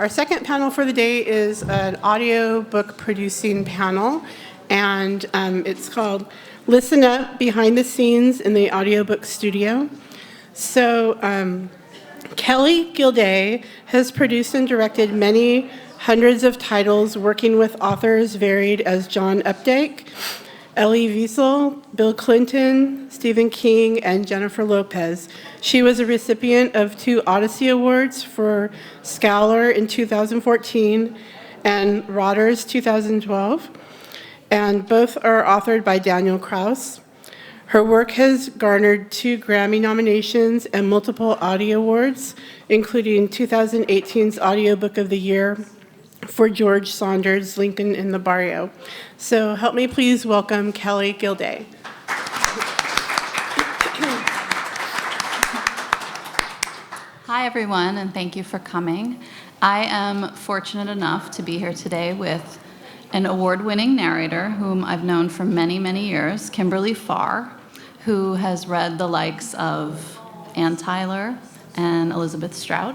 our second panel for the day is an audiobook producing panel, and it's called Listen Up, Behind the Scenes in the Audiobook Studio. So Kelly Gilday has produced and directed many hundreds of titles, working with authors varied as John Updike, Elie Wiesel, Bill Clinton, Stephen King, and Jennifer Lopez. She was a recipient of 2 Odyssey Awards for Scholar in 2014 and Rotters 2012, and both are authored by Daniel Kraus. Her work has garnered 2 Grammy nominations and multiple Audio Awards, including 2018's Audiobook of the Year for George Saunders' Lincoln in the Barrio. So help me please welcome Kelly Gilday. Hi everyone, and thank you for coming. I am fortunate enough to be here today with an award-winning narrator whom I've known for many, many years, Kimberly Farr, who has read the likes of Ann Tyler and Elizabeth Strout.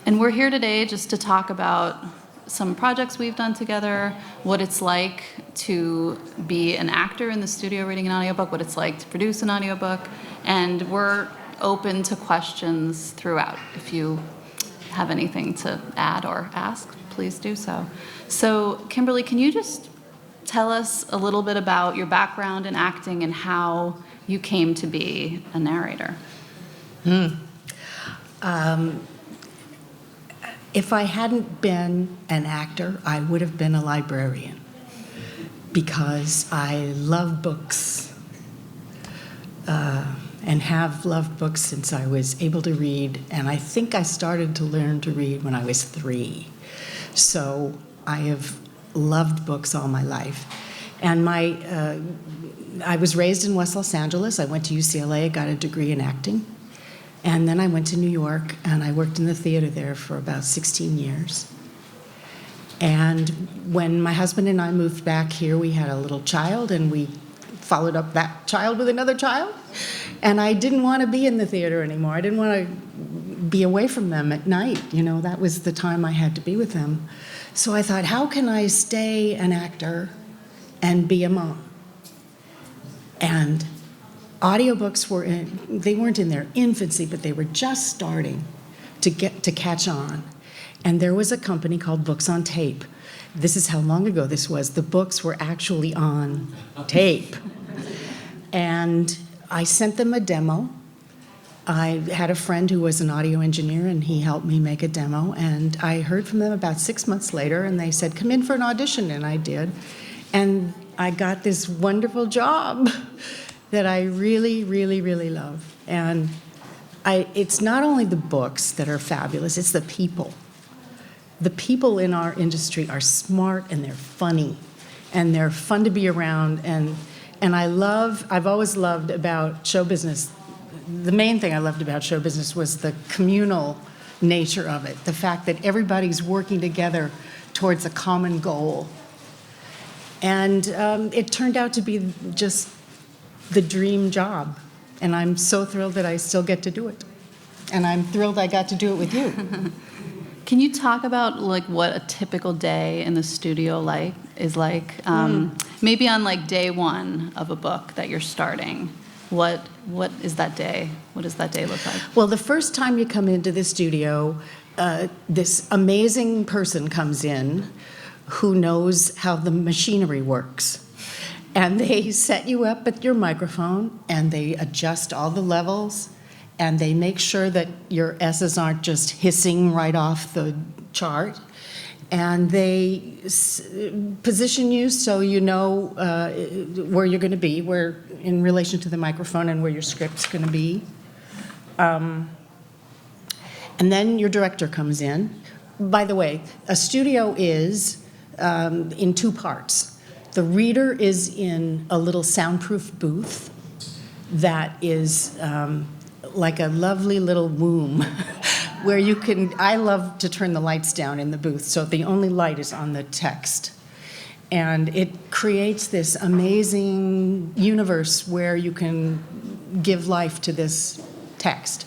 And we're here today just to talk about some projects we've done together, what it's like to be an actor in the studio reading an audiobook, what it's like to produce an audiobook, and we're open to questions throughout. If you have anything to add or ask, please do so. So, Kimberly, can you just tell us a little bit about your background in acting and how you came to be a narrator? If I hadn't been an actor, I would have been a librarian because I love books and have loved books since I was able to read. And I think I started to learn to read when I was 3. So I have loved books all my life. And I was raised in West Los Angeles. I went to UCLA, got a degree in acting. And then I went to New York, and I worked in the theater there for about 16 years. And when my husband and I moved back here, we had a little child, and we followed up that child with another child. And I didn't want to be in the theater anymore. I didn't want to be away from them at night. You know, that was the time I had to be with them. So I thought, how can I stay an actor and be a mom? And audiobooks weren't in their infancy, but they were just starting to catch on. And there was a company called Books on Tape. This is how long ago this was. The books were actually on tape. And I sent them a demo. I had a friend who was an audio engineer, and he helped me make a demo. And I heard from them about 6 months later, and they said, come in for an audition, and I did. And I got this wonderful job that I really, really, really love. And it's not only the books that are fabulous, it's the people. The people in our industry are smart, and they're funny, and they're fun to be around. And I've always loved about show business, the main thing I loved about show business was the communal nature of it, the fact that everybody's working together towards a common goal. And it turned out to be just the dream job, and I'm so thrilled that I still get to do it. And I'm thrilled I got to do it with you. Can you talk about like what a typical day in the studio is like? Maybe on like day 1 of a book that you're starting. What is that day? What does that day look like? Well, the first time you come into the studio, this amazing person comes in who knows how the machinery works. And they set you up at your microphone, and they adjust all the levels, and they make sure that your S's aren't just hissing right off the chart. And they position you so you know where you're going to be, where in relation to the microphone and where your script's going to be. And then your director comes in. By the way, a studio is in 2 parts. The reader is in a little soundproof booth that is like a lovely little womb where you can, I love to turn the lights down in the booth so the only light is on the text. And it creates this amazing universe where you can give life to this text.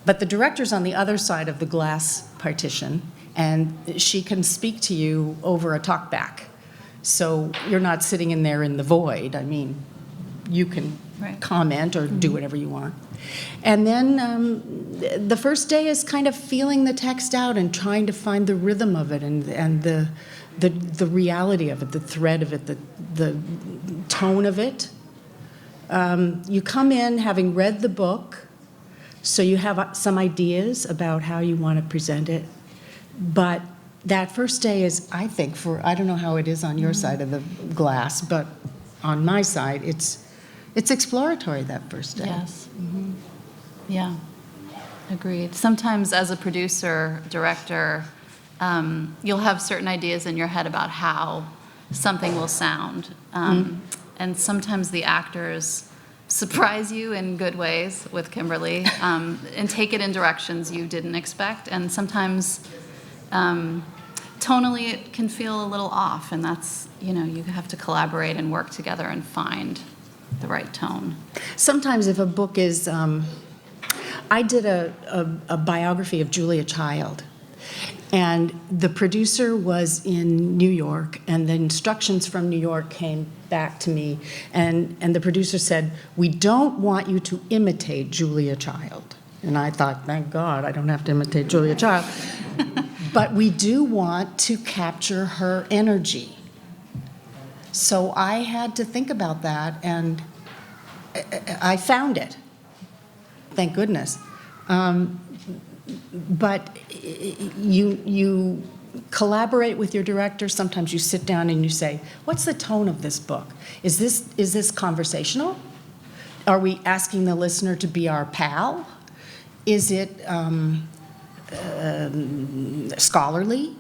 But the director's on the other side of the glass partition, and she can speak to you over a talkback. So you're not sitting in there in the void. I mean, you can Right. comment or do whatever you want. And then the first day is kind of feeling the text out and trying to find the rhythm of it and the reality of it, the thread of it, the tone of it. You come in having read the book, so you have some ideas about how you want to present it. But that first day is, I think, I don't know how it is on your side of the glass, but on my side, it's exploratory that first day. Yes. Yeah, agreed. Sometimes as a producer, director, you'll have certain ideas in your head about how something will sound. And sometimes the actors surprise you in good ways with Kimberly and take it in directions you didn't expect. And sometimes tonally it can feel a little off, and that's, you have to collaborate and work together and find the right tone. Sometimes if a book is, I did a biography of Julia Child, and the producer was in New York, and the instructions from New York came back to me, and the producer said, "We don't want you to imitate Julia Child." And I thought, thank God, I don't have to imitate Julia Child. But we do want to capture her energy. So I had to think about that, and I found it. Thank goodness. But you collaborate with your director. Sometimes you sit down and you say, what's the tone of this book? Is this conversational? Are we asking the listener to be our pal? Is it scholarly?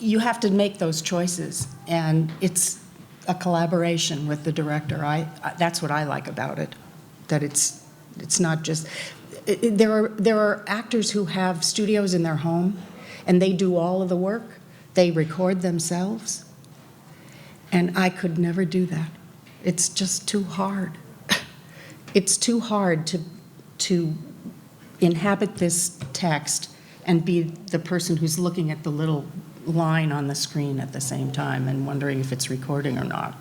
You have to make those choices, and it's a collaboration with the director. That's what I like about it, that it's not just... There are actors who have studios in their home, and they do all of the work. They record themselves, and I could never do that. It's just too hard. It's too hard to inhabit this text and be the person who's looking at the little line on the screen at the same time and wondering if it's recording or not.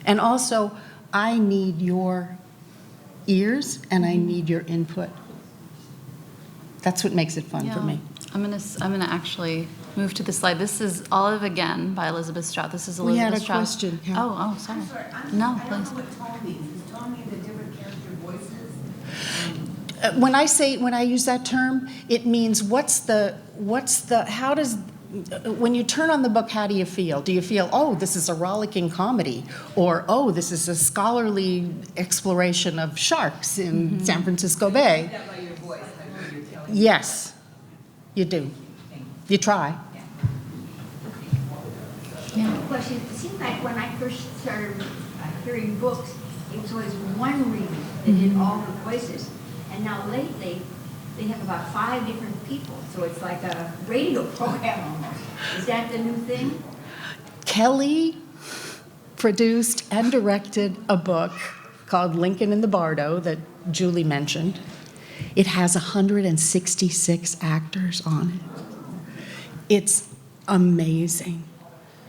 And also, I need your ears and I need your input. That's what makes it fun for me. I'm gonna actually move to the slide. This is Olive Again by Elizabeth Strout. This is Elizabeth We had a Strout. question. Yeah. Oh, sorry. I'm sorry, No, I don't please. know what tone means. Is tone mean the different character voices? When I use that term, it means how does, when you turn on the book, how do you feel? Do you feel, oh, this is a rollicking comedy, or oh, this is a scholarly exploration of sharks in San Francisco Bay? That by your voice, like what you're telling. Yes, you do. You try. Question, it seemed like when I first started hearing books, it was always one reader that did all the voices. And now lately, they have about 5 different people, so it's like a radio program almost. Is that the new thing? Kelly produced and directed a book called Lincoln in the Bardot that Julie mentioned. It has 166 actors on it. It's amazing.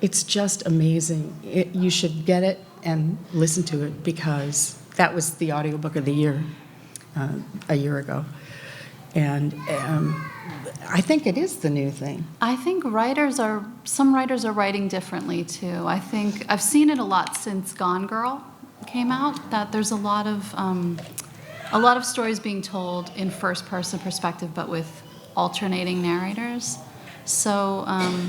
It's just amazing. You should get it and listen to it, because that was the audiobook of the year a year ago. And I think it is the new thing. I think some writers are writing differently too. I think I've seen it a lot since Gone Girl came out, that there's a lot of stories being told in first-person perspective, but with alternating narrators. So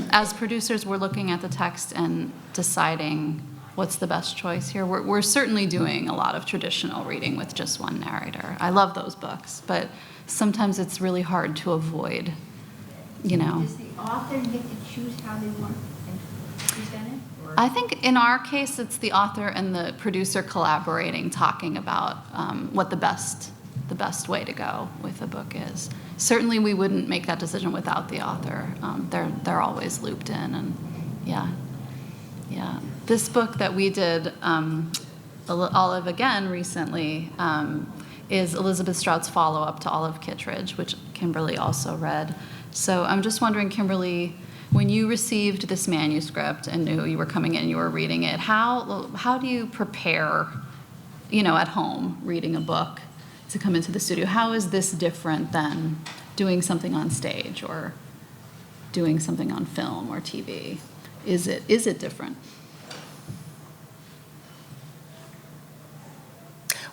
as producers, we're looking at the text and deciding what's the best choice here. We're certainly doing a lot of traditional reading with just one narrator. I love those books, but sometimes it's really hard to avoid, Does the author get to choose how they want to present it? Or? I think in our case, it's the author and the producer collaborating, talking about what the best way to go with a book is. Certainly, we wouldn't make that decision without the author. They're always looped in, and yeah. This book that we did, Olive Again, recently, is Elizabeth Strout's follow-up to Olive Kitteridge, which Kimberly also read. So I'm just wondering, Kimberly, when you received this manuscript and knew you were coming in, you were reading it, how do you prepare, at home, reading a book to come into the studio? How is this different than doing something on stage or doing something on film or TV? Is it different?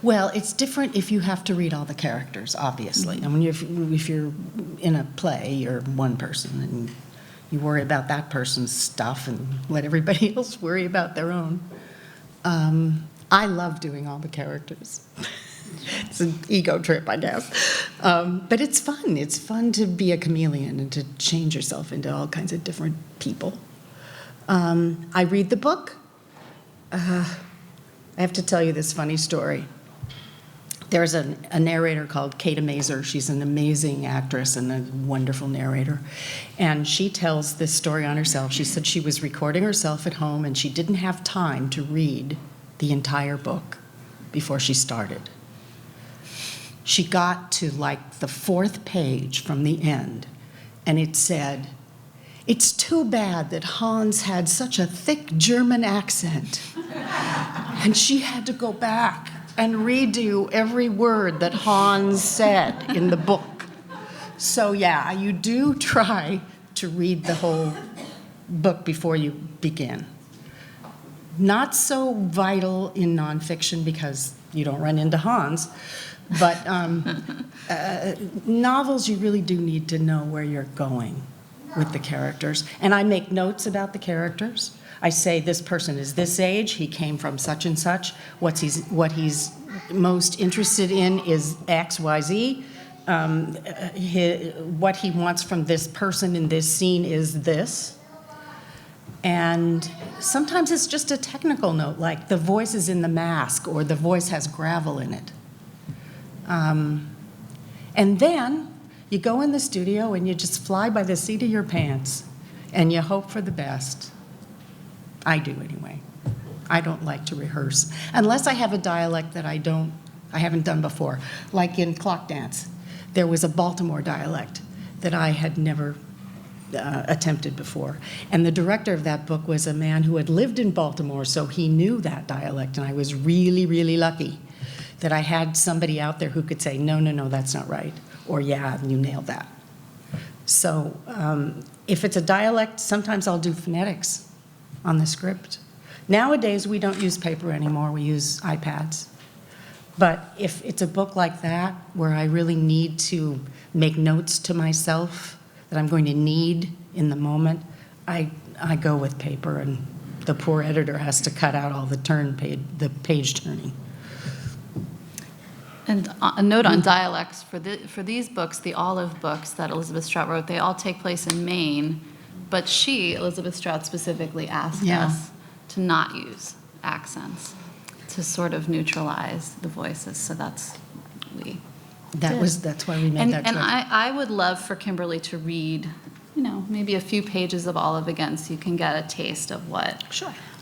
Well, it's different if you have to read all the characters, obviously. I mean, if you're in a play, you're one person, and you worry about that person's stuff and let everybody else worry about their own. I love doing all the characters. It's an ego trip, I guess. But it's fun. It's fun to be a chameleon and to change yourself into all kinds of different people. I read the book. I have to tell you this funny story. There's a narrator called Kate Mazer. She's an amazing actress and a wonderful narrator. And she tells this story on herself. She said she was recording herself at home and she didn't have time to read the entire book before she started. She got to like the 4th page from the end, and it said, "It's too bad that Hans had such a thick German accent." And she had to go back and redo every word that Hans said in the book. So yeah, you do try to read the whole book before you begin. Not so vital in nonfiction because you don't run into Hans, but novels you really do need to know where you're going with the characters. And I make notes about the characters. I say this person is this age, he came from such and such, what he's most interested in is X, Y, Z. What he wants from this person in this scene is this. And sometimes it's just a technical note, like the voice is in the mask or the voice has gravel in it. And then you go in the studio and you just fly by the seat of your pants and you hope for the best. I do anyway. I don't like to rehearse unless I have a dialect that I haven't done before. Like in Clock Dance, there was a Baltimore dialect that I had never attempted before. And the director of that book was a man who had lived in Baltimore, so he knew that dialect, and I was really, really lucky that I had somebody out there who could say, no, that's not right, or yeah, you nailed that. So if it's a dialect, sometimes I'll do phonetics on the script. Nowadays, we don't use paper anymore, we use iPads. But if it's a book like that, where I really need to make notes to myself that I'm going to need in the moment, I go with paper, and the poor editor has to cut out all the page turning. And a note on dialects, for these books, the Olive books that Elizabeth Strout wrote, they all take place in Maine, but Elizabeth Strout specifically asked us to not use accents, to sort of neutralize the voices, so that's why we made that choice. And I would love for Kimberly to read, maybe a few pages of Olive again, so you can get a taste of what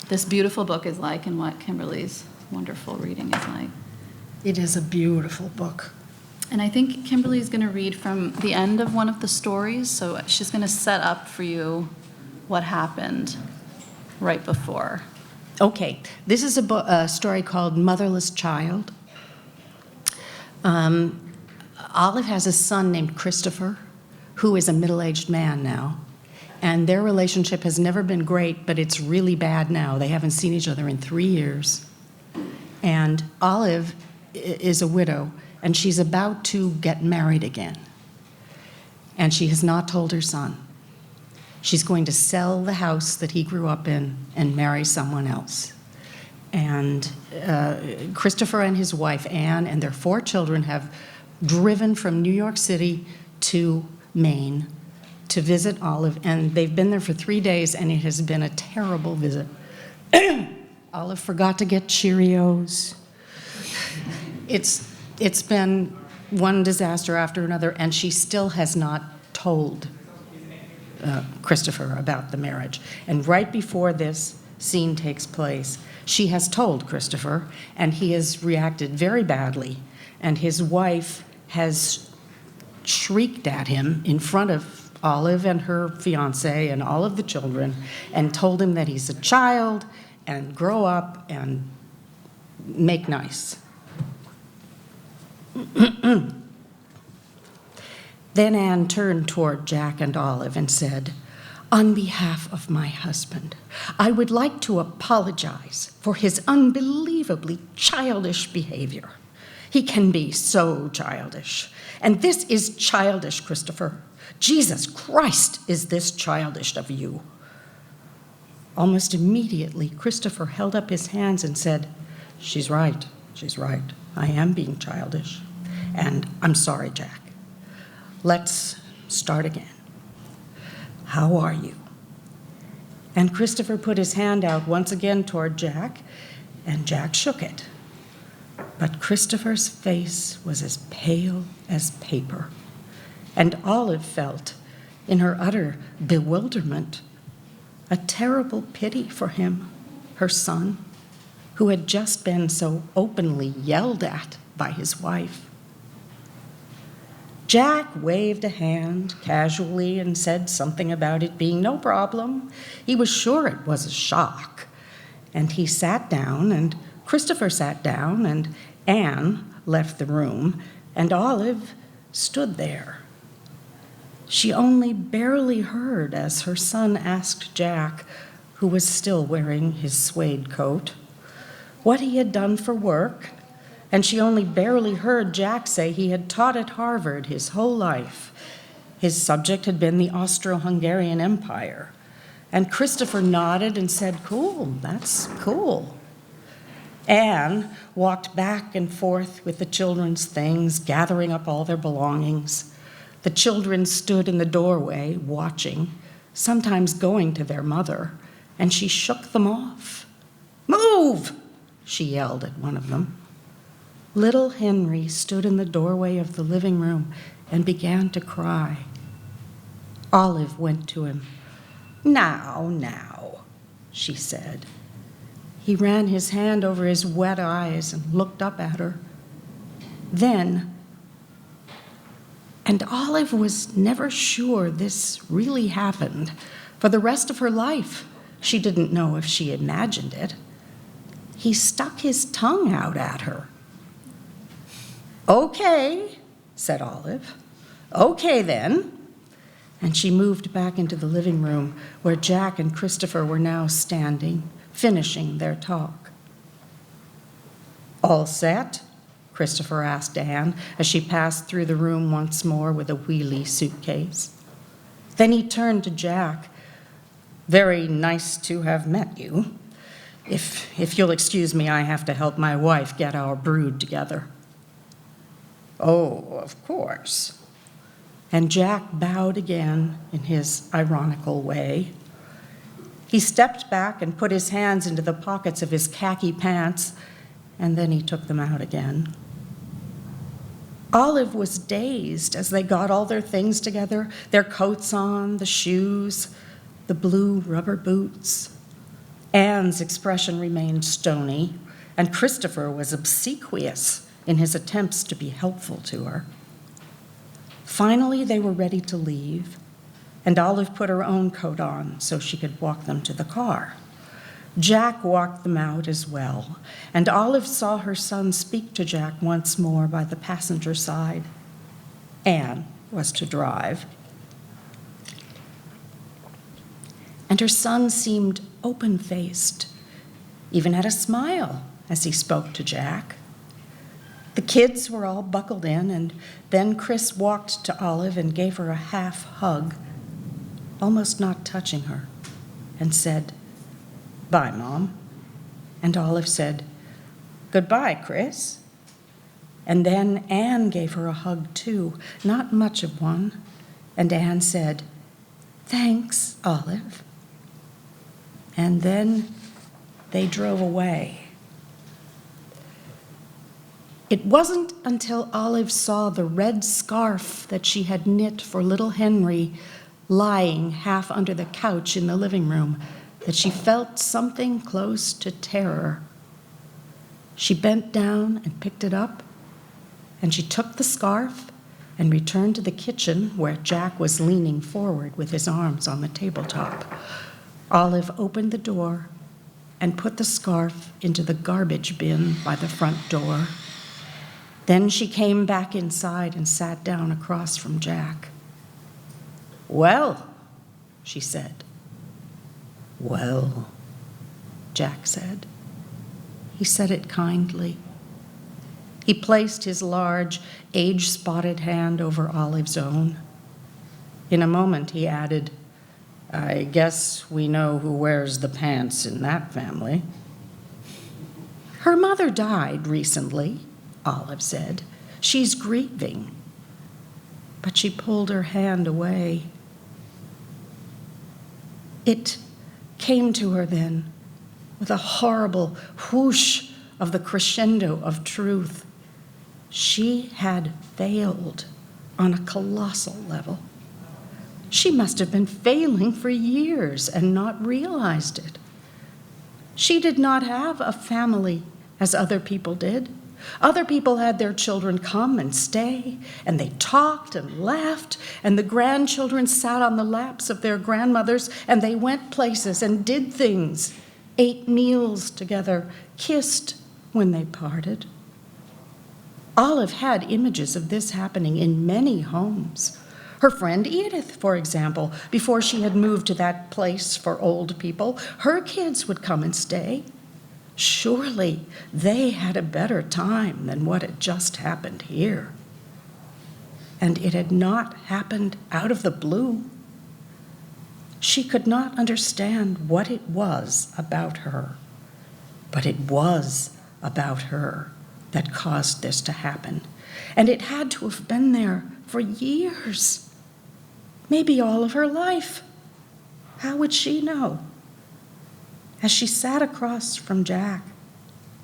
this beautiful book is like and what Kimberly's wonderful reading is like. It is a beautiful book. And I think Kimberly's going to read from the end of one of the stories, so she's going to set up for you what happened right before. Okay, this is a story called Motherless Child. Olive has a son named Christopher, who is a middle-aged man now. And their relationship has never been great, but it's really bad now. They haven't seen each other in 3 years. And Olive is a widow, and she's about to get married again. And she has not told her son. She's going to sell the house that he grew up in and marry someone else. And Christopher and his wife, Anne, and their 4 children have driven from New York City to Maine to visit Olive, and they've been there for 3 days, and it has been a terrible visit. Olive forgot to get Cheerios. It's been one disaster after another, and she still has not told Christopher about the marriage. And right before this scene takes place, she has told Christopher, and he has reacted very badly, and his wife has shrieked at him in front of Olive and her fiancé and all of the children and told him that he's a child and grow up and make nice. Then Anne turned toward Jack and Olive and said, "On behalf of my husband, I would like to apologize for his unbelievably childish behavior. He can be so childish. And this is childish, Christopher. Jesus Christ, is this childish of you?" Almost immediately, Christopher held up his hands and said, She's right. I am being childish. And I'm sorry, Jack. Let's start again. How are you?" And Christopher put his hand out once again toward Jack, and Jack shook it. But Christopher's face was as pale as paper, and Olive felt, in her utter bewilderment, a terrible pity for him, her son, who had just been so openly yelled at by his wife. Jack waved a hand casually and said something about it being no problem. He was sure it was a shock. And he sat down, and Christopher sat down, and Anne left the room, and Olive stood there. She only barely heard as her son asked Jack, who was still wearing his suede coat, what he had done for work, and she only barely heard Jack say he had taught at Harvard his whole life. His subject had been the Austro-Hungarian Empire. And Christopher nodded and said, "Cool, that's cool." Anne walked back and forth with the children's things, gathering up all their belongings. The children stood in the doorway, watching, sometimes going to their mother, and she shook them off. "Move!" she yelled at one of them. Little Henry stood in the doorway of the living room and began to cry. Olive went to him. Now, she said. He ran his hand over his wet eyes and looked up at her. Then, and Olive was never sure this really happened. For the rest of her life, she didn't know if she imagined it. He stuck his tongue out at her. "Okay," said Olive. "Okay, then." And she moved back into the living room where Jack and Christopher were now standing, finishing their talk. "All set?" Christopher asked Anne as she passed through the room once more with a wheelie suitcase. Then he turned to Jack. "Very nice to have met you. If you'll excuse me, I have to help my wife get our brood together." "Oh, of course." And Jack bowed again in his ironical way. He stepped back and put his hands into the pockets of his khaki pants, and then he took them out again. Olive was dazed as they got all their things together, their coats on, the shoes, the blue rubber boots. Anne's expression remained stony, and Christopher was obsequious in his attempts to be helpful to her. Finally, they were ready to leave, and Olive put her own coat on so she could walk them to the car. Jack walked them out as well, and Olive saw her son speak to Jack once more by the passenger side. Anne was to drive. And her son seemed open-faced, even had a smile as he spoke to Jack. The kids were all buckled in, and then Chris walked to Olive and gave her a half hug, almost not touching her, and said, "Bye, Mom." And Olive said, "Goodbye, Chris." And then Anne gave her a hug too, not much of one, and Anne said, "Thanks, Olive." And then they drove away. It wasn't until Olive saw the red scarf that she had knit for little Henry lying half under the couch in the living room that she felt something close to terror. She bent down and picked it up, and she took the scarf and returned to the kitchen where Jack was leaning forward with his arms on the tabletop. Olive opened the door and put the scarf into the garbage bin by the front door. Then she came back inside and sat down across from Jack. "Well," she said. "Well," Jack said. He said it kindly. He placed his large, age-spotted hand over Olive's own. In a moment, he added, "I guess we know who wears the pants in that family." "Her mother died recently," Olive said. "She's grieving." But she pulled her hand away. It came to her then, with a horrible whoosh of the crescendo of truth. She had failed on a colossal level. She must have been failing for years and not realized it. She did not have a family as other people did. Other people had their children come and stay, and they talked and laughed, and the grandchildren sat on the laps of their grandmothers, and they went places and did things, ate meals together, kissed when they parted. Olive had images of this happening in many homes. Her friend Edith, for example, before she had moved to that place for old people, her kids would come and stay. Surely they had a better time than what had just happened here. And it had not happened out of the blue. She could not understand what it was about her, but it was about her that caused this to happen. And it had to have been there for years, maybe all of her life. How would she know? As she sat across from Jack,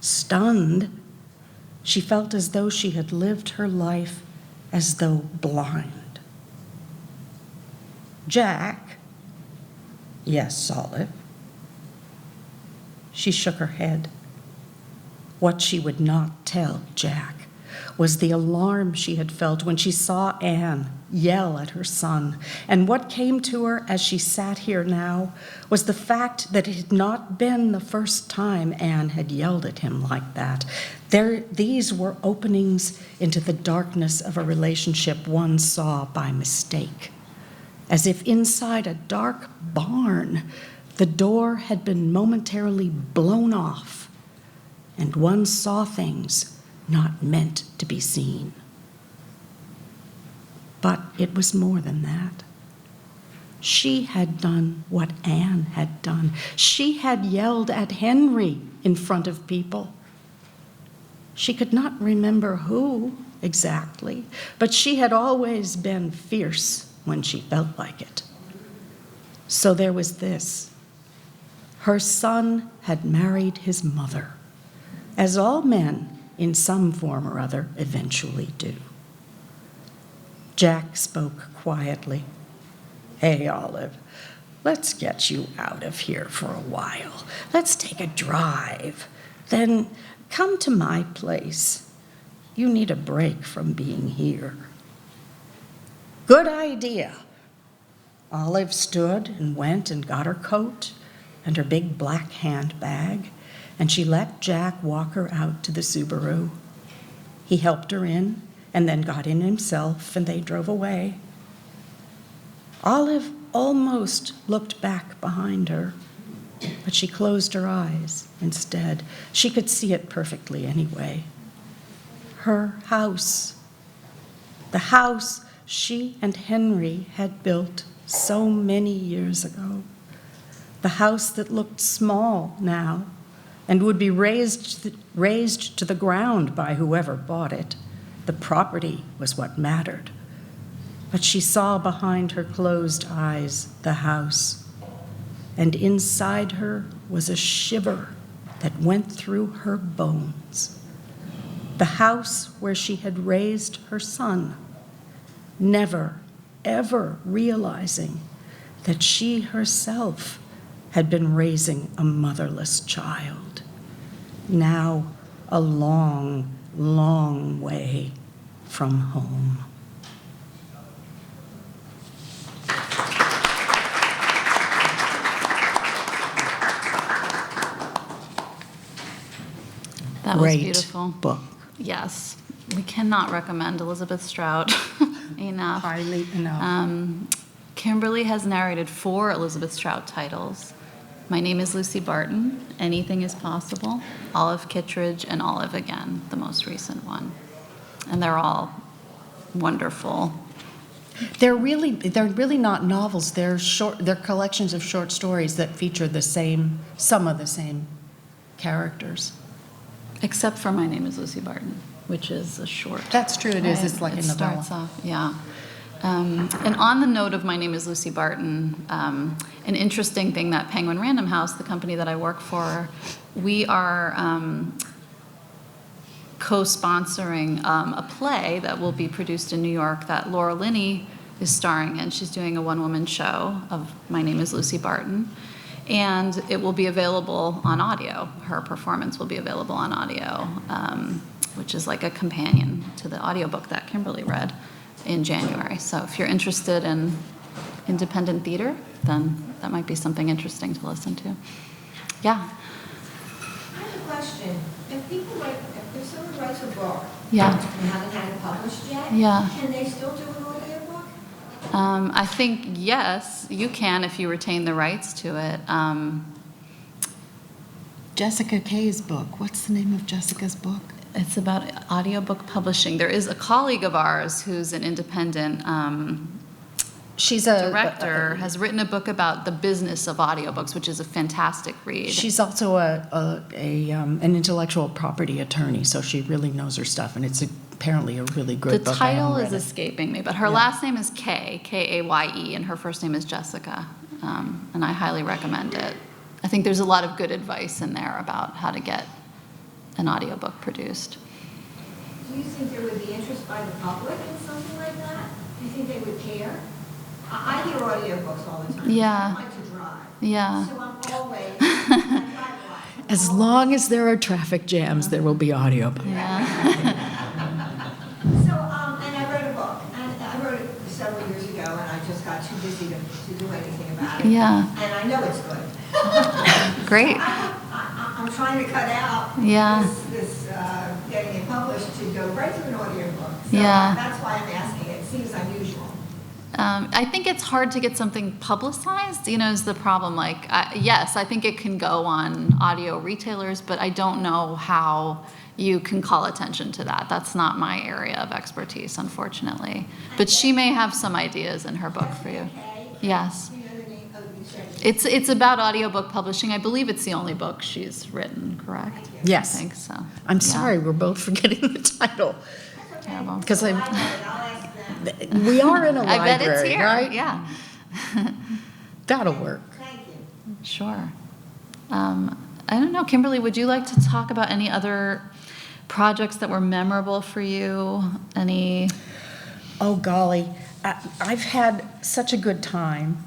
stunned, she felt as though she had lived her life as though blind. "Jack?" "Yes, Olive." She shook her head. What she would not tell Jack was the alarm she had felt when she saw Anne yell at her son. And what came to her as she sat here now was the fact that it had not been the first time Anne had yelled at him like that. These were openings into the darkness of a relationship one saw by mistake, as if inside a dark barn, the door had been momentarily blown off, and one saw things not meant to be seen. But it was more than that. She had done what Anne had done. She had yelled at Henry in front of people. She could not remember who exactly, but she had always been fierce when she felt like it. So there was this. Her son had married his mother, as all men in some form or other eventually do. Jack spoke quietly. "Hey, Olive, let's get you out of here for a while. Let's take a drive. Then come to my place. You need a break from being here." "Good idea." Olive stood and went and got her coat and her big black handbag, and she let Jack walk her out to the Subaru. He helped her in and then got in himself, and they drove away. Olive almost looked back behind her, but she closed her eyes instead. She could see it perfectly anyway. Her house, the house she and Henry had built so many years ago, the house that looked small now and would be razed to the ground by whoever bought it. The property was what mattered. But she saw behind her closed eyes the house, and inside her was a shiver that went through her bones. The house where she had raised her son, never, ever realizing that she herself had been raising a motherless child. Now a long, long way from home. That was great beautiful. book. Yes, we cannot recommend Elizabeth Strout enough. Highly enough. Kimberly has narrated 4 Elizabeth Strout titles. My Name is Lucy Barton, Anything is Possible, Olive Kittredge, and Olive Again, the most recent one. And they're all wonderful. They're really not novels. They're collections of short stories that feature some of the same characters. Except for My Name is Lucy Barton, which is a short. That's true, it is. It's like a novella. It starts off, yeah. And on the note of My Name is Lucy Barton, an interesting thing that Penguin Random House, the company that I work for, we are co-sponsoring a play that will be produced in New York that Laura Linney is starring in. She's doing a one-woman show of My Name is Lucy Barton, and it will be available on audio. Her performance will be available on audio, which is like a companion to the audiobook that Kimberly read in January. So if you're interested in independent theater, then that might be something interesting to listen to. Yeah. I have a question. If someone writes a book Yeah. and haven't had it published yet, Yeah. can they still do an audiobook? I think, yes, you can if you retain the rights to it. Jessica Kay's book. What's the name of Jessica's book? It's about audiobook publishing. There is a colleague of ours who's an independent She's a director, has written a book about the business of audiobooks, which is a fantastic read. She's also an intellectual property attorney, so she really knows her stuff, and it's apparently a really good The book. I title haven't is read it. escaping me, but her last name is Kay, K-A-Y-E, and her first name is Jessica, and I highly recommend it. I think there's a lot of good advice in there about how to get an audiobook produced. Do you think there would be interest by the public in something like that? Do you think they would care? I hear audiobooks all the time. Yeah. I like to drive. Yeah. So I'm always, I drive a lot. As long as there are traffic jams, there will be audiobooks. Yeah. So, and I wrote a book, and I wrote it several years ago, and I just got too busy to do anything about it. Yeah. And I know it's good. Great. I'm trying to cut out Yeah. this getting it published to go right to an audiobook. So Yeah. that's why I'm asking. It seems unusual. I think it's hard to get something publicized, is the problem. Like, yes, I think it can go on audio retailers, but I don't know how you can call attention to that. That's not my area of expertise, unfortunately. But she may have some ideas in her book for you. Yes. You know the name of you said. It's about audiobook publishing. I believe it's the only book she's written, correct? Yes. I think so. I'm Yeah. sorry, we're both forgetting the title. Terrible. Because I'll ask them. we are in a I library, bet it's here. right? Yeah. That'll work. Thank you. Sure. I don't know, Kimberly, would you like to talk about any other projects that were memorable for you? Any? Oh, golly. I've had such a good time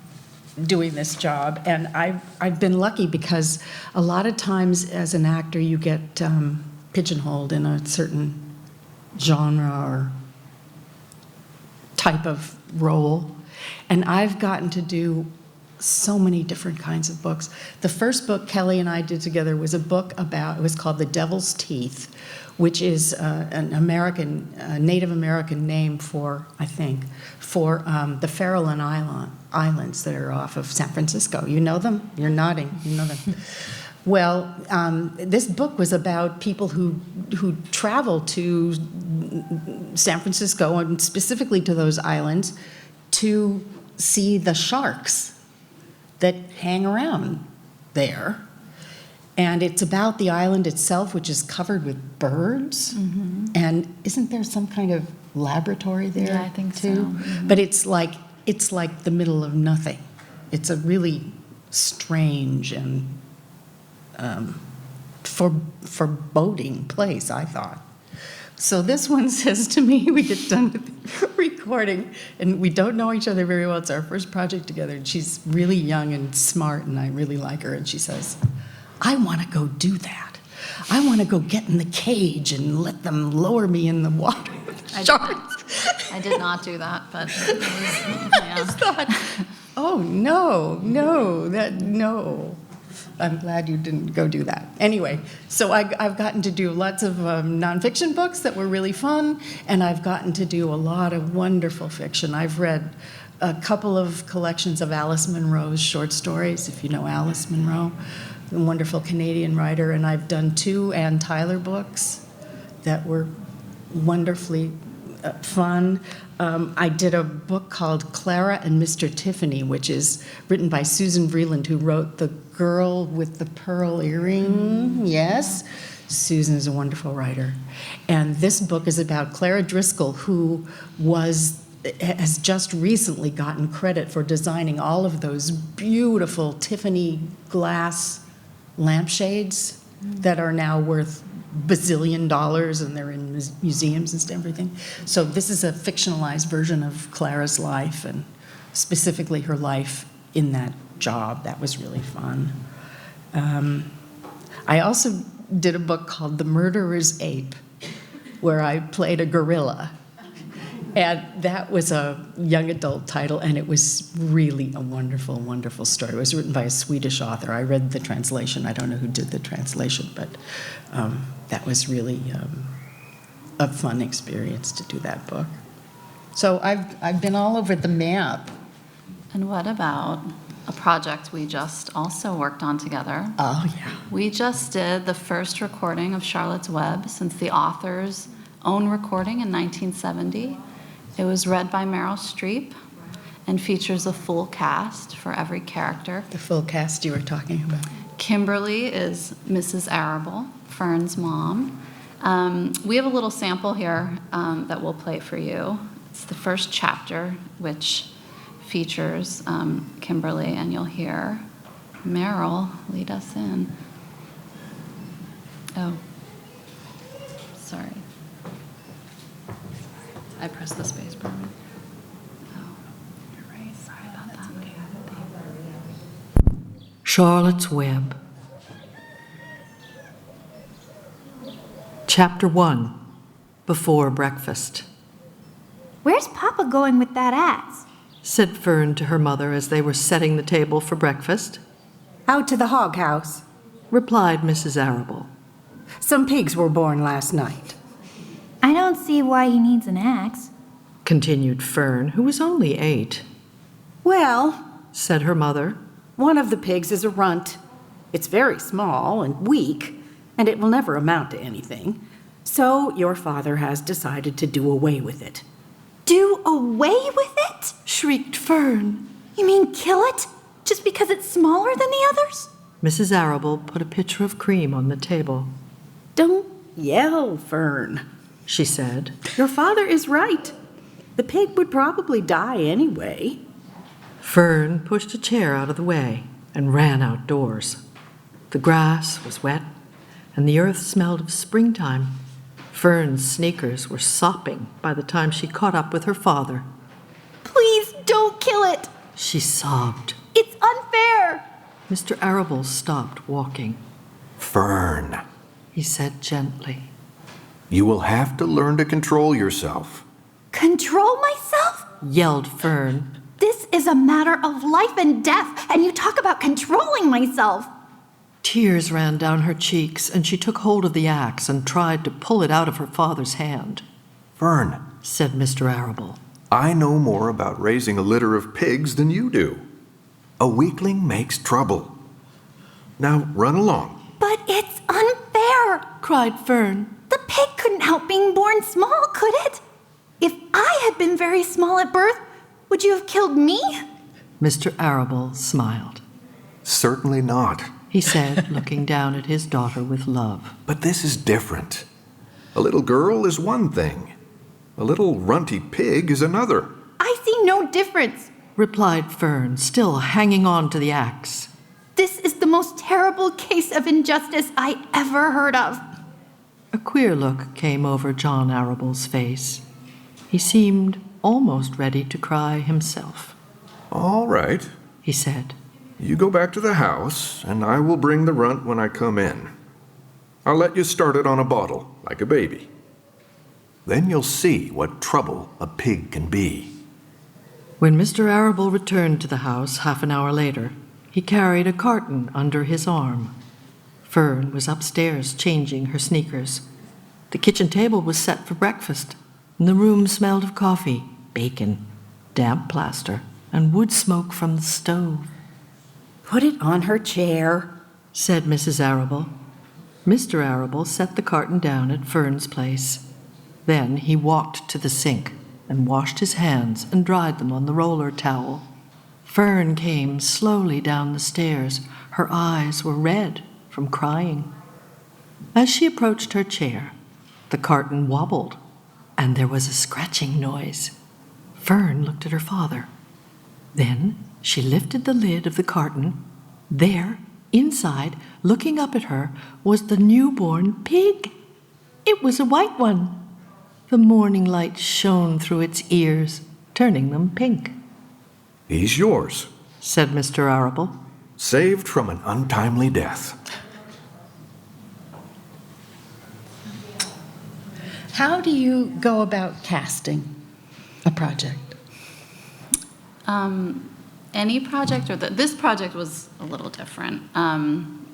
doing this job, and I've been lucky because a lot of times as an actor you get pigeonholed in a certain genre or type of role, and I've gotten to do so many different kinds of books. The first book Kelly and I did together was a book it was called The Devil's Teeth, which is an Native American name for the Farallon Islands that are off of San Francisco. You know them? You're nodding. You know them. Well, this book was about people who travel to San Francisco, and specifically to those islands, to see the sharks that hang around there. And it's about the island itself, which is covered with birds. Mm-hmm. And isn't there some kind of laboratory there? Yeah, I think too? so. Mm-hmm. But it's like the middle of nothing. It's a really strange and foreboding place, I thought. So this one says to me, we get done with recording, and we don't know each other very well. It's our first project together, and she's really young and smart, and I really like her. And she says, I want to go do that. I want to go get in the cage and let them lower me in the water with the sharks. I did not do that, but it was, I yeah. thought, oh, no. I'm glad you didn't go do that. Anyway, so I've gotten to do lots of nonfiction books that were really fun, and I've gotten to do a lot of wonderful fiction. I've read a couple of collections of Alice Munro's short stories, if you know Alice Munro, a wonderful Canadian writer, and I've done 2 Ann Tyler books that were wonderfully fun. I did a book called Clara and Mr Tiffany, which is written by Susan Vreeland, who wrote The Girl with the Pearl Earring. Yes, Susan is a wonderful writer. And this book is about Clara Driscoll, who has just recently gotten credit for designing all of those beautiful Tiffany glass lampshades that are now worth bazillion dollars, and they're in museums and everything. So this is a fictionalized version of Clara's life, and specifically her life in that job. That was really fun. I also did a book called The Murderers Ape, where I played a gorilla. And that was a young adult title, and it was really a wonderful, wonderful story. It was written by a Swedish author. I read the translation. I don't know who did the translation, but that was really a fun experience to do that book. So I've been all over the map. And what about a project we just also worked on together? Oh, yeah. We just did the first recording of Charlotte's Web since the author's own recording in 1970. It was read by Meryl Streep and features a full cast for every character. The full cast you were talking about. Kimberly is Mrs. Arable, Fern's mom. We have a little sample here that we'll play for you. It's the first chapter, which features Kimberly, and you'll hear Meryl lead us in. Oh, sorry. I pressed the space bar. Oh, you're right. Sorry about that. Charlotte's Web. Chapter 1, Before Breakfast. Where's Papa going with that axe? Said Fern to her mother as they were setting the table for breakfast. Out to the hog house. Replied Mrs. Arable. Some pigs were born last night. I don't see why he needs an axe. Continued Fern, who was only 8. Well, Said her mother. one of the pigs is a runt. It's very small and weak, and it will never amount to anything. So your father has decided to do away with it. Do away with it? Shrieked Fern. You mean kill it? Just because it's smaller than the others? Mrs. Arable put a pitcher of cream on the table. Don't yell, Fern, She said. Your father is right. The pig would probably die anyway. Fern pushed a chair out of the way and ran outdoors. The grass was wet, and the earth smelled of springtime. Fern's sneakers were sopping by the time she caught up with her father. Please don't kill it. She sobbed. It's unfair. Mr. Arable stopped walking. Fern, He said gently. you will have to learn to control yourself. Control myself? Yelled Fern. This is a matter of life and death, and you talk about controlling myself. Tears ran down her cheeks, and she took hold of the axe and tried to pull it out of her father's hand. Fern, Said Mr. Arable. I know more about raising a litter of pigs than you do. A weakling makes trouble. Now run along. But it's unfair. Cried Fern. The pig couldn't help being born small, could it? If I had been very small at birth, would you have killed me? Mr. Arable smiled. Certainly not. He said, looking down at his daughter with love. But this is different. A little girl is one thing. A little runty pig is another. I see no difference. Replied Fern, still hanging on to the axe. This is the most terrible case of injustice I ever heard of. A queer look came over John Arable's face. He seemed almost ready to cry himself. All right. He said. You go back to the house, and I will bring the runt when I come in. I'll let you start it on a bottle, like a baby. Then you'll see what trouble a pig can be. When Mr. Arable returned to the house half an hour later, He carried a carton under his arm. Fern was upstairs changing her sneakers. The kitchen table was set for breakfast, and the room smelled of coffee, bacon, damp plaster, and wood smoke from the stove. Put it on her chair, said Mrs. Arable. Mr. Arable set the carton down at Fern's place. Then he walked to the sink and washed his hands and dried them on the roller towel. Fern came slowly down the stairs. Her eyes were red from crying. As she approached her chair, the carton wobbled, and there was a scratching noise. Fern looked at her father. Then she lifted the lid of the carton. There, inside, looking up at her, was the newborn pig. It was a white one. The morning light shone through its ears, turning them pink. He's yours, said Mr. Arable. saved from an untimely death. How do you go about casting a project? Any project, or this project was a little different.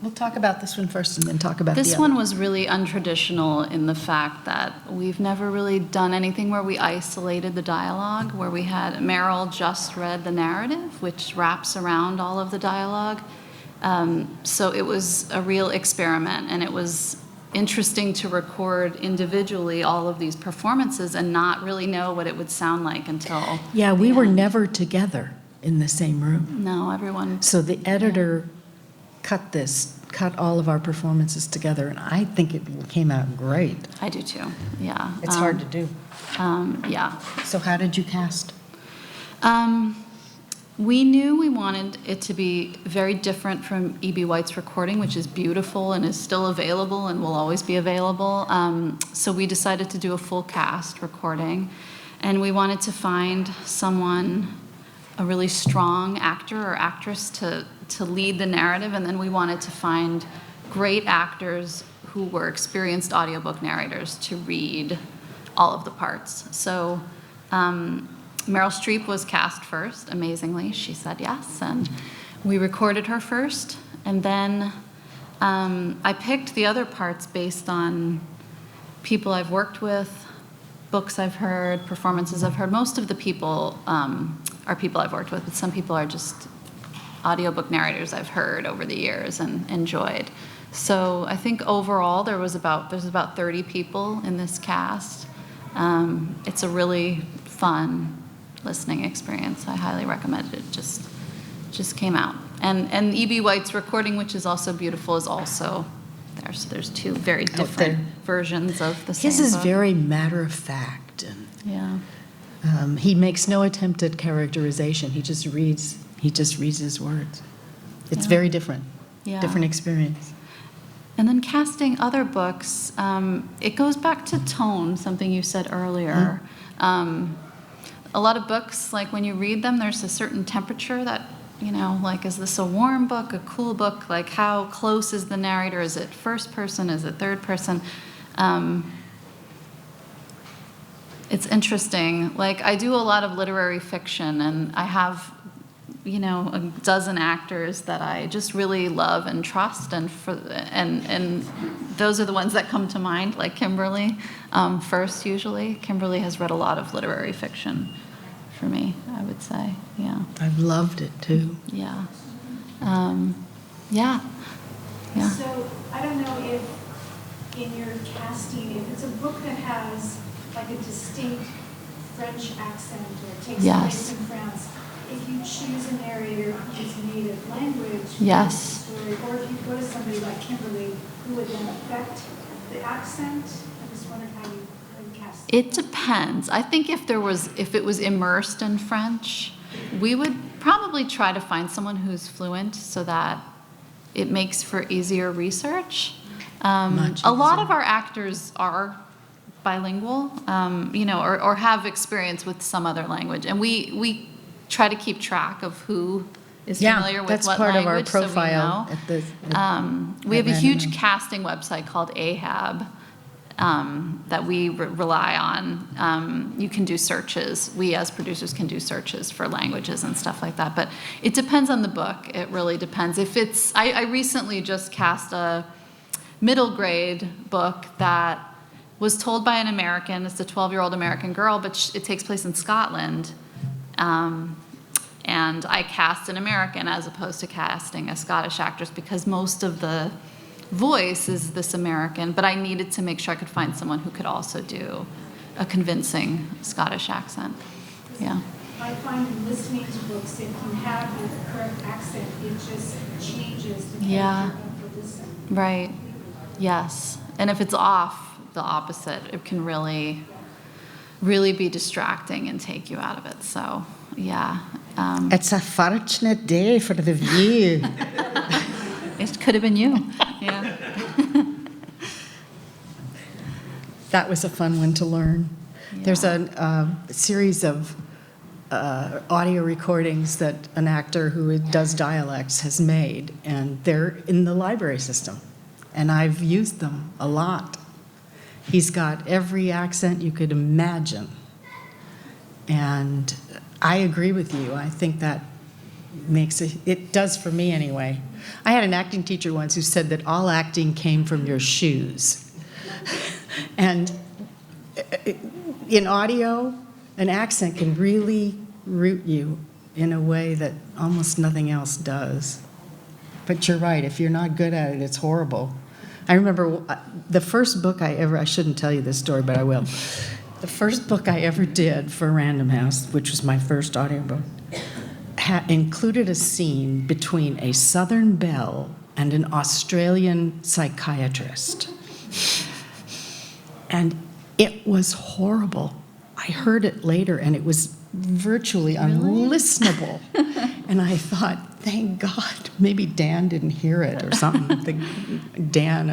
We'll talk about this one first and then talk about the This other. one was really untraditional in the fact that we've never really done anything where we isolated the dialogue, where we had Meryl just read the narrative, which wraps around all of the dialogue. So it was a real experiment, and it was interesting to record individually all of these performances and not really know what it would sound like until Yeah, we the were end. never together in the same room. No, everyone. So the editor cut all of our performances together, and I think it came out great. I do too, yeah. It's hard to do. Yeah. So how did you cast? We knew we wanted it to be very different from E.B. White's recording, which is beautiful and is still available and will always be available. So we decided to do a full cast recording, and we wanted to find someone, a really strong actor or actress to lead the narrative, and then we wanted to find great actors who were experienced audiobook narrators to read all of the parts. So Meryl Streep was cast first, amazingly. She said yes, and we recorded her first, and then I picked the other parts based on people I've worked with, books I've heard, performances I've heard. Most of the people are people I've worked with, but some people are just audiobook narrators I've heard over the years and enjoyed. So I think overall there's about 30 people in this cast. It's a really fun listening experience. I highly recommend it. Just came out. And E.B. White's recording, which is also beautiful, is also there. So there's two very different versions of the same His is book. very matter of fact, and Yeah. he makes no attempt at characterization. He just reads his words. It's Yeah. very different. Yeah. Different experience. And then casting other books, it goes back to tone, something you said earlier. A lot of books, like when you read them, there's a certain temperature that, like, is this a warm book, a cool book? Like, how close is the narrator? Is it first person? Is it third person? It's interesting. Like, I do a lot of literary fiction, and I have a dozen actors that I just really love and trust, and those are the ones that come to mind, like Kimberly first usually. Kimberly has read a lot of literary fiction for me, I would say. Yeah. I've loved it too. Yeah. Yeah. So I don't know if in your casting, if it's a book that has like a distinct French accent or takes Yes. place in France, if you choose a narrator whose native language Yes. for the story, or if you go to somebody like Kimberly who would then affect the accent, I just wondered how you cast it. It depends. I think if it was immersed in French, we would probably try to find someone who's fluent so that it makes for easier research. Much A lot easier. of our actors are bilingual, or have experience with some other language, and we try to keep track of who is familiar with that's what part language, of our profile. so we know. We have a at huge Random. casting website called Ahab, that we rely on. You can do searches. We as producers can do searches for languages and stuff like that. But it depends on the book. It really depends. If it's, I recently just cast a middle grade book that was told by an American. It's a 12-year-old American girl, but it takes place in Scotland. And I cast an American as opposed to casting a Scottish actress because most of the voice is this American, but I needed to make sure I could find someone who could also do a convincing Scottish accent. Yeah. I find in listening to books, if you have the correct accent, it just changes the character of the listen. Right. Yes. And if it's off, the opposite, it can really, really be distracting and take you out of it. So, yeah. It's a fortunate day for the view. It could have been you. Yeah. That was a fun one to learn. Yeah. There's a series of audio recordings that an actor who does dialects has made, and they're in the library system, and I've used them a lot. He's got every accent you could imagine, and I agree with you. I think that makes it does for me anyway. I had an acting teacher once who said that all acting came from your shoes. And in audio, an accent can really root you in a way that almost nothing else does. But you're right, if you're not good at it, it's horrible. I remember the first book I shouldn't tell you this story, but I will. The first book I ever did for Random House, which was my first audiobook, included a scene between a Southern belle and an Australian psychiatrist. And it was horrible. I heard it later, and it was virtually unlistenable. And I thought, thank God, maybe Dan didn't hear it or something. Dan,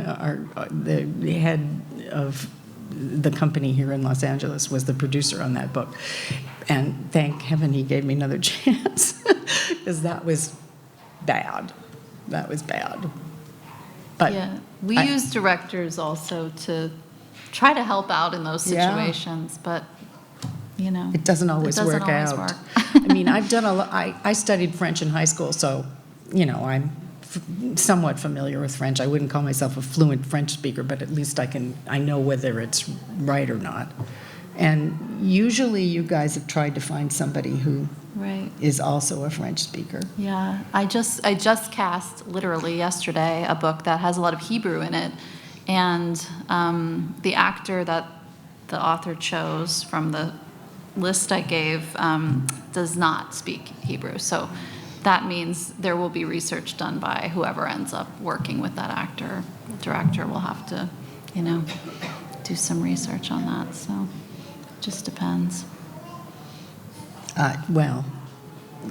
the head of the company here in Los Angeles, was the producer on that book. And thank heaven he gave me another chance, because that was bad. That was bad. But yeah, we use directors also to try to help out in those situations, but you know, it doesn't always work out. I mean, I've done I studied French in high school, so you know, I'm somewhat familiar with French. I wouldn't call myself a fluent French speaker, but at least I know whether it's right or not. And usually you guys have tried to find somebody who is also a French speaker. Yeah, I just cast literally yesterday a book that has a lot of Hebrew in it, and the actor that the author chose from the list I gave does not speak Hebrew. So that means there will be research done by whoever ends up working with that actor. The director will have to, you know, do some research on that. So it just depends. Well,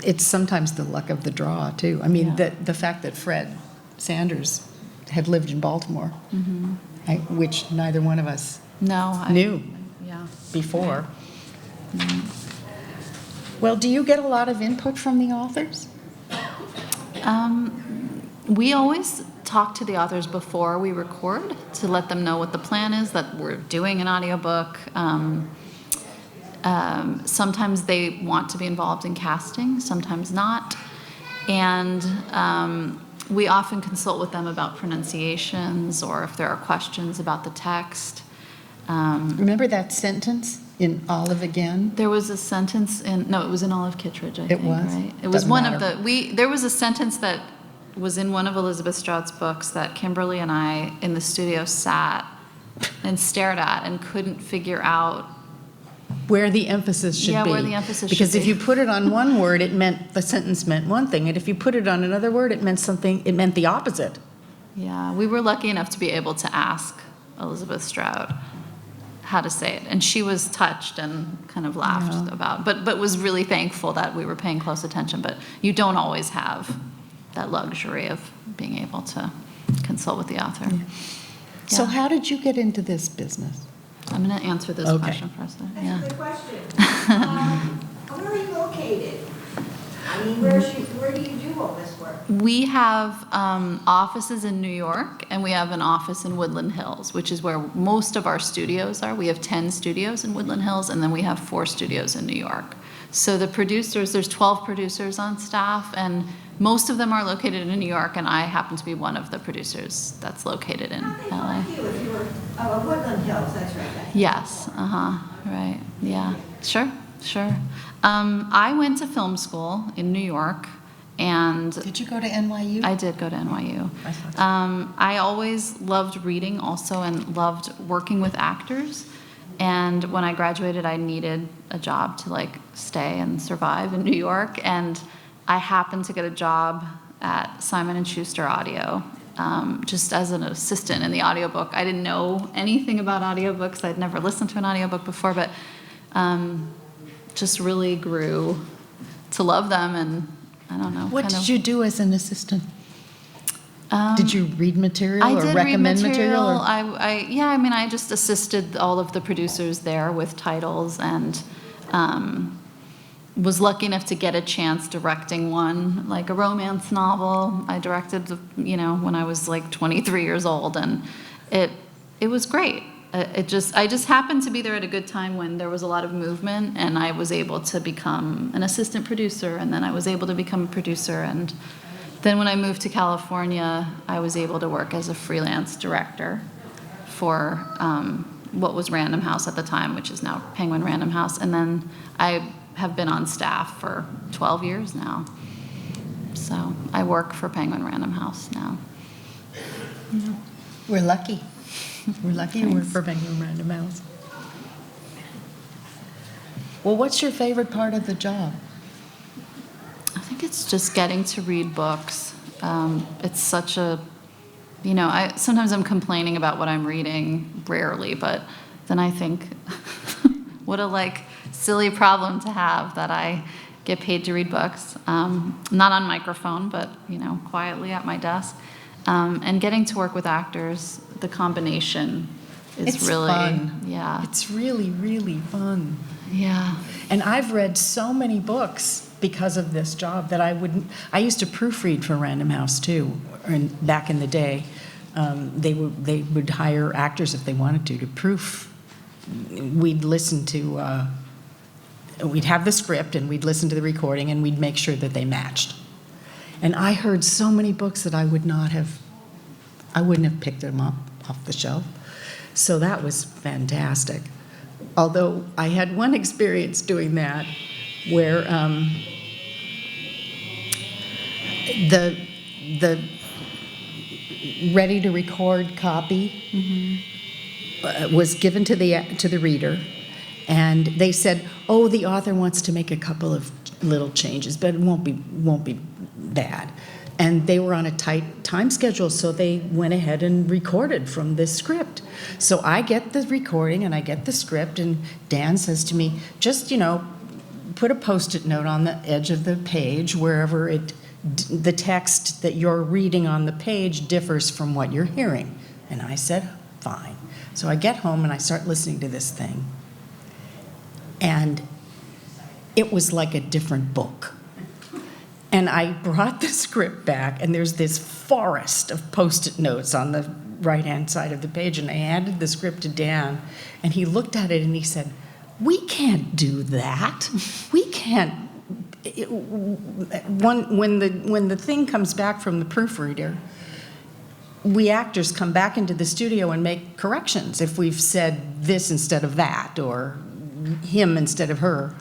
it's sometimes the luck of the draw, too. I mean, the fact that Fred Sanders had lived in Baltimore, which neither one of us knew before. Well, do you get a lot of input from the authors? We always talk to the authors before we record to let them know what the plan is, that we're doing an audiobook. Sometimes they want to be involved in casting, sometimes not. And we often consult with them about pronunciations or if there are questions about the text. Remember that sentence in Olive Again? There was a sentence it was in Olive Kittredge, I think, was? right? It was one of there was a sentence that was in one of Elizabeth Strout's books that Kimberly and I in the studio sat and stared at and couldn't figure out where the emphasis should be. Yeah, where the emphasis should be. Because if you put it on one word, the sentence meant one thing, and if you put it on another word, it meant the opposite. Yeah, we were lucky enough to be able to ask Elizabeth Strout how to say it, and she was touched and kind of laughed but was really thankful that we were paying close attention. But you don't always have that luxury of being able to consult with the author. Yeah. So how did you get into this business? I'm going to answer this question first. That's a good question. Where are you located? I mean, where do you do all this work? We have offices in New York, and we have an office in Woodland Hills, which is where most of our studios are. We have 10 studios in Woodland Hills, and then we have 4 studios in New York. So the producers, there's 12 producers on staff, and most of them are located in New York, and I happen to be one of the producers that's located in How they LA. find you if you were, Woodland Hills, that's right. Yes, right, yeah, sure. I went to film school in New York, and Did you go to NYU? I did go to NYU. I thought so. I always loved reading also and loved working with actors. And when I graduated, I needed a job to like stay and survive in New York. And I happened to get a job at Simon & Schuster Audio, just as an assistant in the audiobook. I didn't know anything about audiobooks. I'd never listened to an audiobook before, but just really grew to love them, and I don't know. What did you do as an assistant? Did you read material I or did recommend read material. or? I just assisted all of the producers there with titles, and was lucky enough to get a chance directing one, like a romance novel. I directed, when I was like 23 years old, and it was great. I just happened to be there at a good time when there was a lot of movement, and I was able to become an assistant producer, and then I was able to become a producer, and then when I moved to California, I was able to work as a freelance director for what was Random House at the time, which is now Penguin Random House, and then I have been on staff for 12 years now. So I work for Penguin Random House now. We're lucky. We're lucky to work for Penguin Random House. Well, what's your favorite part of the job? I think it's just getting to read books. It's such a, sometimes I'm complaining about what I'm reading, rarely, but then I think, what a silly problem to have that I get paid to read books. Not on microphone, but quietly at my desk. And getting to work with actors, the combination is It's really fun. Yeah. It's really, really fun. Yeah. And I've read so many books because of this job that I used to proofread for Random House too, and back in the day. They would hire actors if they wanted to proof. We'd listen to, we'd have the script and we'd listen to the recording and we'd make sure that they matched. And I heard so many books that I wouldn't have picked them up off the shelf. So that was fantastic. Although I had one experience doing that where the ready to record copy was given to the reader, and they said, "Oh, the author wants to make a couple of little changes, but it won't be bad." And they were on a tight time schedule, so they went ahead and recorded from this script. So I get the recording and I get the script, and Dan says to me, just, put a Post-it note on the edge of the page wherever the text that you're reading on the page differs from what you're hearing. And I said, fine. So I get home and I start listening to this thing. And it was like a different book. And I brought the script back, and there's this forest of Post-it notes on the right-hand side of the page, and I handed the script to Dan, and he looked at it and he said, "We can't do that. We can't." When the thing comes back from the proofreader, we actors come back into the studio and make corrections. If we've said this instead of that, or him instead of her,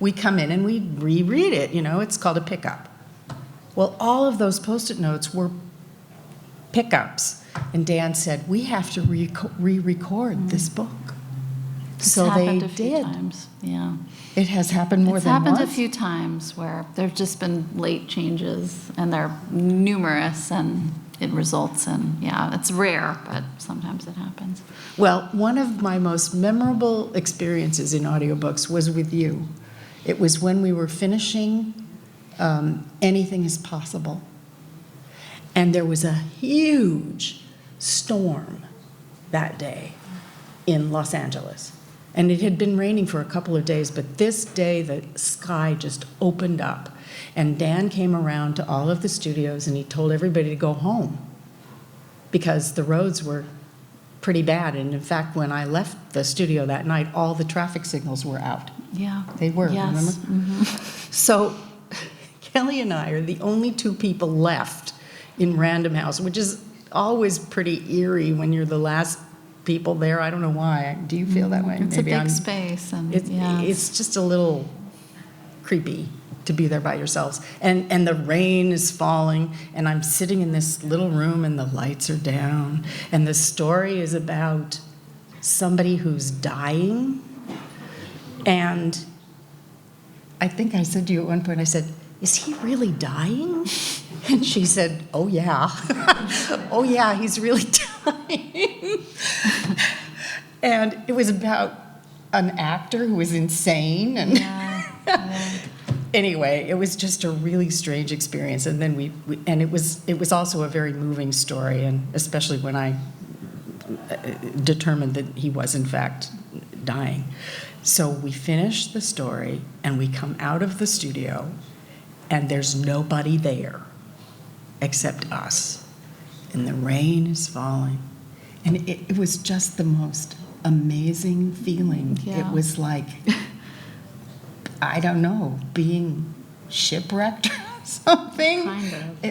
we come in and we reread it. It's called a pickup. Well, all of those Post-it notes were pickups. And Dan said, we have to re-record this book. So they happened a few did. times. Yeah. It has happened more than once. It's happened a few times where there have just been late changes, and they're numerous, and it results in, it's rare, but sometimes it happens. Well, one of my most memorable experiences in audiobooks was with you. It was when we were finishing Anything is Possible. And there was a huge storm that day in Los Angeles. And it had been raining for a couple of days, but this day the sky just opened up. And Dan came around to all of the studios and he told everybody to go home because the roads were pretty bad. And in fact, when I left the studio that night, all the traffic signals were out. Yeah. They were, Yes. remember? So Kelly and I are the only two people left in Random House, which is always pretty eerie when you're the last people there. I don't know why. Do you feel that way? It's a big space, and It's just a little creepy to be there by yourselves. And the rain is falling, and I'm sitting in this little room, and the lights are down, and the story is about somebody who's dying. And I think I said to you at one point, I said, "Is he really dying?" And she said, "Oh, yeah. Oh, yeah, he's really dying." And it was about an actor who was insane. And anyway, it was just a really strange experience. And then and it was also a very moving story, and especially when I determined that he was, in fact, dying. So we finish the story, and we come out of the studio, and there's nobody there except us. And the rain is falling. And it was just the most amazing feeling. Yeah. It was like, I don't know, being shipwrecked or something. Kind of,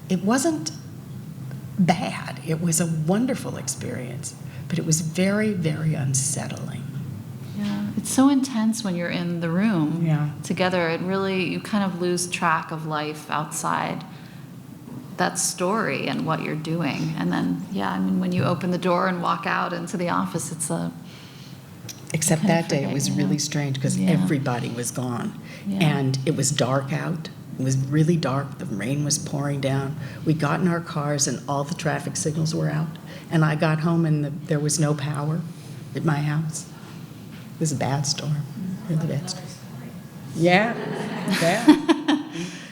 It wasn't bad. It was a wonderful experience, but it was very, very unsettling. Yeah, it's so intense when you're in the room together. It really, you kind of lose track of life outside that story and what you're doing. And then, I mean, when you open the door and walk out into the office, it's a... Except that day, it was really strange because everybody was gone. Yeah. And it was dark out. It was really dark. The rain was pouring down. We got in our cars and all the traffic signals were out. And I got home and there was no power at my house. It was a bad storm. Really bad storm. Yeah.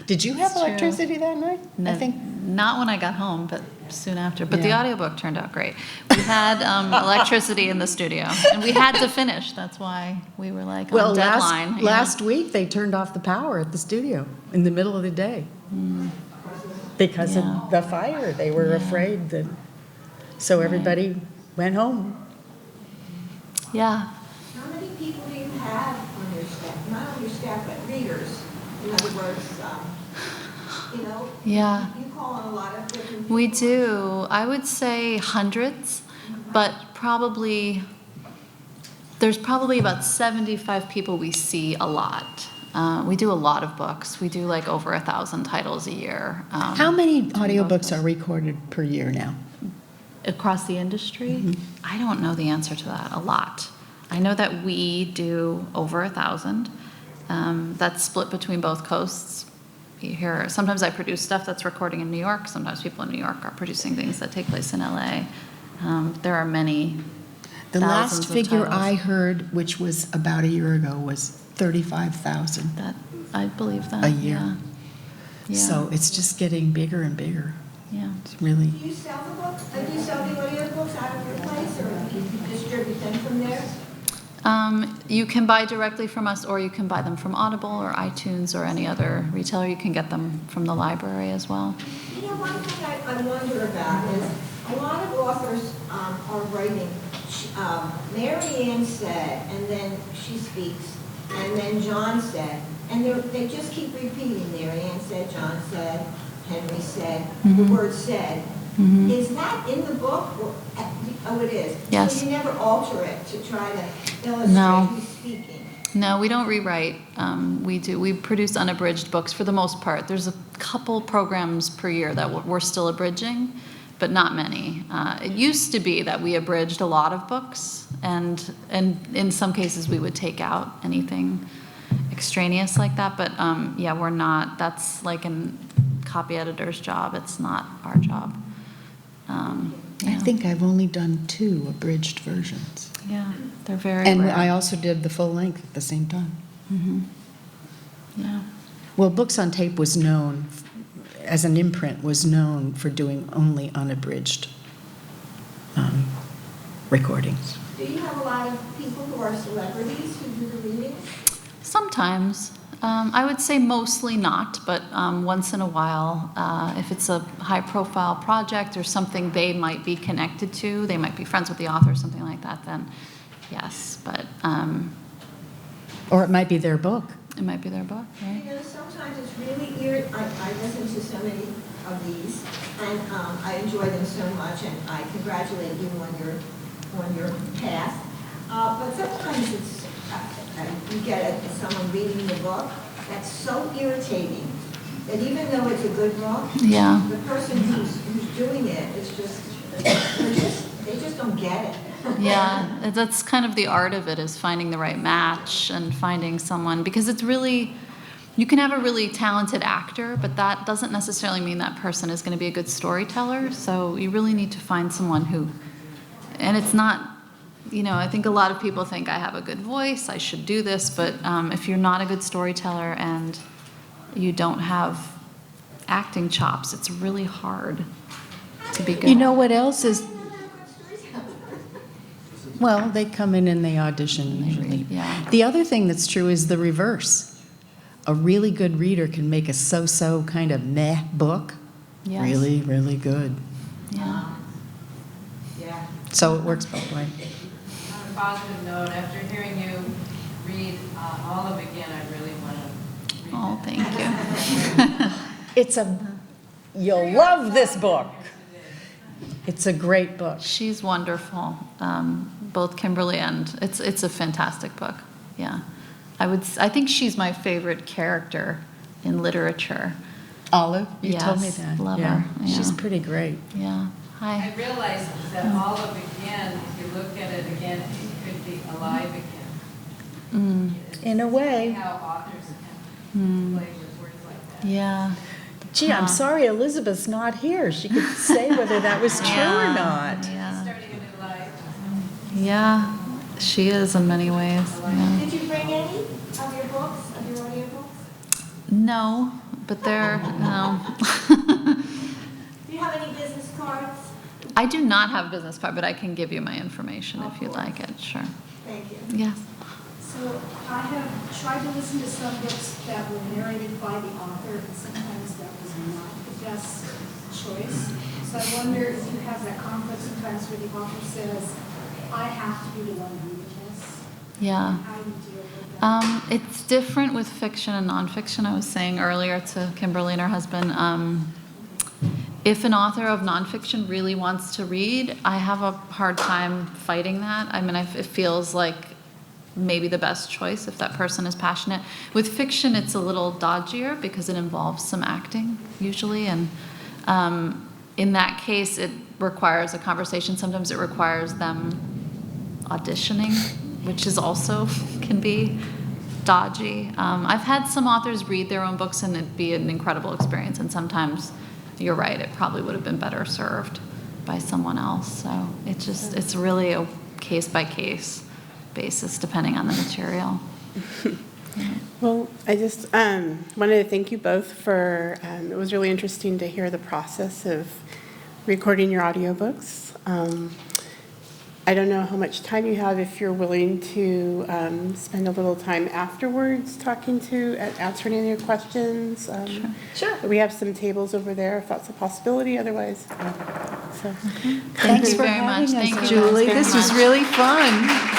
Did you have electricity that night? No, I think. Not when I got home, but soon after. But the audiobook turned out great. We had electricity in the studio, and we had to finish. That's why we were like on deadline. Last week they turned off the power at the studio in the middle of the day because of the fire. They were afraid that, so everybody went home. Yeah. How many people do you have on your staff? Not on your staff, but readers. In other words, Yeah. you call on a lot of different people. We do. I would say hundreds, but there's probably about 75 people we see a lot. We do a lot of books. We do like over 1,000 titles a year. How many audiobooks are recorded per year now? Across the industry? I don't know the answer to that. A lot. I know that we do over 1,000. That's split between both coasts. You hear, sometimes I produce stuff that's recording in New York. Sometimes people in New York are producing things that take place in LA. There are many. The last of figure titles. I heard, which was about a year ago, was 35,000 That I believe that a year. Yeah. So it's just getting bigger and bigger. Yeah. It's really. Do you sell the books? Do you sell the audiobooks out of your place, or do you distribute them from there? You can buy directly from us, or you can buy them from Audible or iTunes or any other retailer. You can get them from the library as well. You know, one thing I wonder about is a lot of authors are writing, Mary Ann said, and then she speaks, and then John said, and they just keep repeating, Mary Ann said, John said, Henry said, the word said. Is that in the book? Oh, it is. Yes. So you never alter it to try to illustrate No. who's speaking? No, we don't rewrite. We produce unabridged books for the most part. There's a couple programs per year that we're still abridging, but not many. It used to be that we abridged a lot of books, and in some cases we would take out anything extraneous like that, but we're not. That's like a copy editor's job. It's not our job. I think I've only done 2 abridged versions. Yeah, they're very And rare. I also did the full length at the same time. Yeah. Well, Books on Tape was known, as an imprint, was known for doing only unabridged recordings. Do you have a lot of people who are celebrities who do the readings? Sometimes. I would say mostly not, but once in a while, if it's a high-profile project or something they might be connected to, they might be friends with the author or something like that, then yes, but Or it might be their book. it might be their book, right? You know, sometimes it's really irritating. I listen to so many of these, and I enjoy them so much, and I congratulate you on your path. But sometimes it's you get someone reading the book that's so irritating that even though it's a good book, Yeah. the person who's doing it is they just don't get it. Yeah, that's kind of the art of it, is finding the right match and finding someone, because it's really, you can have a really talented actor, but that doesn't necessarily mean that person is going to be a good storyteller. So you really need to find someone who, and it's not, you know, I think a lot of people think I have a good voice, I should do this, but if you're not a good storyteller and you don't have acting chops, it's really hard to be good. You know what else is? Well, they come in and they audition usually. Yeah. The other thing that's true is the reverse. A really good reader can make a so-so kind of meh book Yes. really, really good. Yeah. Yeah. So it works both ways. On a positive note, after hearing you read Olive again, I really want to read Oh, it. thank you. It's you'll love this book. It's a great book. She's wonderful. Both Kimberly and it's a fantastic book. Yeah, I think she's my favorite character in literature. Olive, you told me Yes, that. love Yeah. her, yeah. She's pretty great. Yeah. I Hi. realized that Olive again, if you look at it again, it could be alive again. In a way. How authors can play with words like that. Yeah. Gee, I'm sorry Elizabeth's not here. She could say whether that was true or not. Yeah. Starting a new life. Yeah. She is in many ways. Yeah. Did you bring any of your books, of your audiobooks? No, but no. Do you have any business cards? I do not have a business card, but I can give you my information if you'd like it. Sure. Thank you. Yes. So I have tried to listen to some books that were narrated by the author, and sometimes that was not the best choice. So I wonder if you have that conflict sometimes where the author says, I have to be the one reading this. Yeah. How do you deal with that? It's different with fiction and nonfiction. I was saying earlier to Kimberly and her husband, if an author of nonfiction really wants to read, I have a hard time fighting that. I mean, it feels like maybe the best choice if that person is passionate. With fiction, it's a little dodgier because it involves some acting usually, and in that case, it requires a conversation. Sometimes it requires them auditioning, which is also can be dodgy. I've had some authors read their own books and it'd be an incredible experience, and sometimes you're right, it probably would have been better served by someone else. So it's really a case by case basis depending on the material. Well, I just wanted to thank you both for, it was really interesting to hear the process of recording your audiobooks. I don't know how much time you have, if you're willing to spend a little time afterwards talking to, answering any of your questions. Sure. We have some tables over there if that's a possibility, otherwise. So. Thanks you for very much. having Thank us, you Julie. very This was much. really fun.